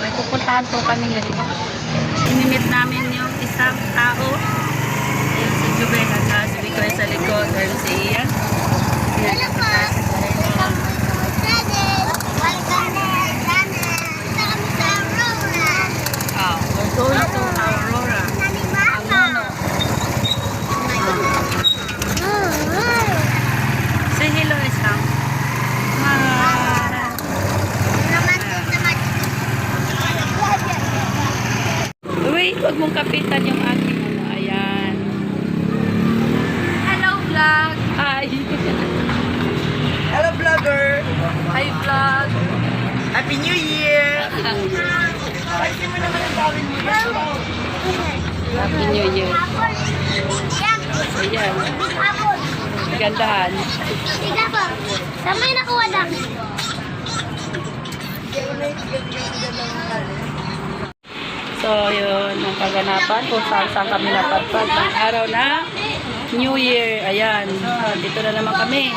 may pupuntahan po kami ngayon. Inimit namin yung isang tao. Yung si Jubel at si Bikoy sa likod. Or si Ian. Yan. We're going to Aurora. Say hello, Isang. Wait, huwag mong kapitan yung aking ano. Ayan. Hello, vlog. Hi. Hello, vlogger! Hi, vlog. Happy New Year! Ay, hindi mo naman ang tawin mo. Happy New Year. Ayan. Gandahan. Tiga po. Saan may nakuha lang? So, yun, ang kaganapan kung saan kami napadpad ng araw na New Year. Ayan, dito na naman kami.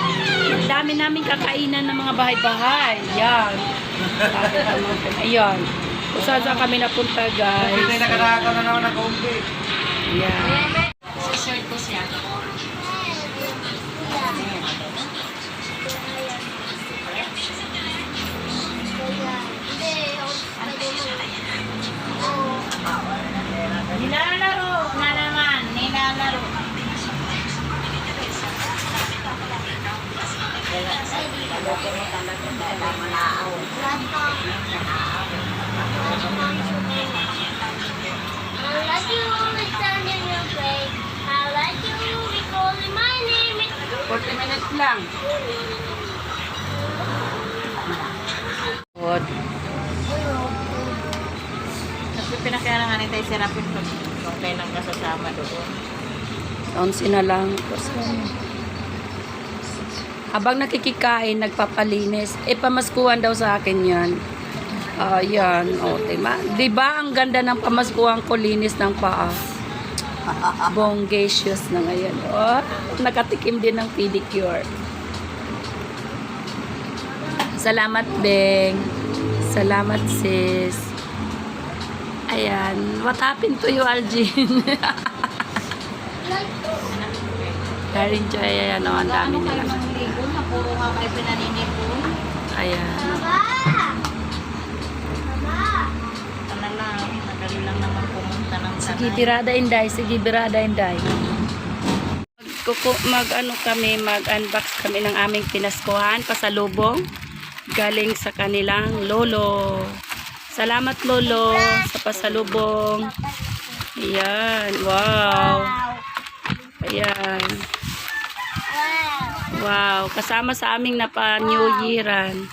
Ang dami namin kakainan ng mga bahay-bahay. Ayan. Ayan. Kung saan kami napunta, guys. Hindi na nakarakaw na naman nag-umpi. Ayan. Short ko siya. Nilalaro na naman. Nilalaro. I like you, it's turning your way. I like you, because my name is 40 minutes lang. Good. Kasi pinakailangan tayo sirapin kung kailang kasasama doon. 11 na lang. Habang nakikikain, nagpapalinis. Pamaskuhan daw sa akin yan. Yan. O, diba ang ganda ng pamaskuhan ko, linis ng paa. Bongacious na ngayon. O, nakatikim din ng pedicure. Salamat, Beng. Salamat, sis. Ayan. What happened to you, Algin? Karin Joy, ayan o, ang dami nila. Puro nga kayo pinaninipon. Ayan. Ano lang, magaling lang naman pumunta ng Sige, birada inday. Sige, birada inday. Mag-unbox kami ng aming pinaskuhan, pasalubong. Galing sa kanilang lolo. Salamat, lolo, sa pasalubong. Ayan, wow. Ayan. Wow, kasama sa aming napa-New Yearan.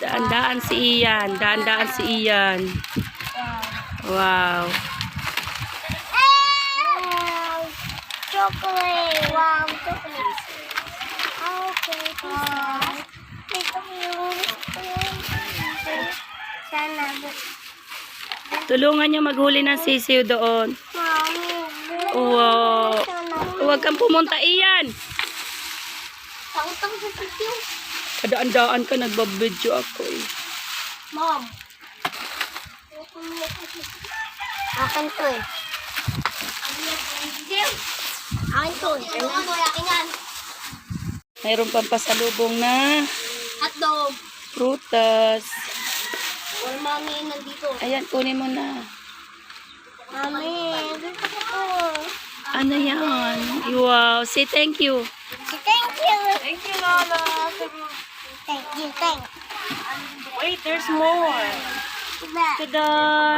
Daan-daan si Ian. Daan-daan si Ian. Wow. Chocolate. Wow, chocolate. Okay. Sana. Tulungan niyo maghuli ng sisiw doon. Wow. Huwag kang pumunta, Ian. Takot ako sa sisiw. Kadaan-daan ka, nagbabidyo ako eh. Mom. Akin to eh. Akin to eh. Akin yan. Mayroon pang pasalubong na Hotdog. prutas. Or mami nandito. Ayan, kunin mo na. Mami, dito ko. Ano yan? Wow, say thank you. Thank you. Thank you, Lola. Thank you. Thank Wait, there's more. you. Tada!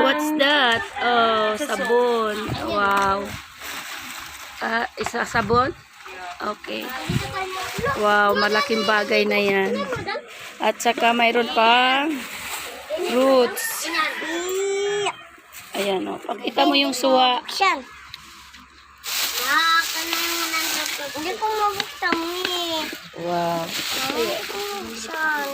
What's that? Oh, sabon. Wow. Isa sabon? Okay. Wow, malaking bagay na yan. At saka mayroon pang fruits. Ayan o. Pakita mo yung suwa. Action. Hindi ko mabuksan mo eh. Wow. Hindi ko mabuksan.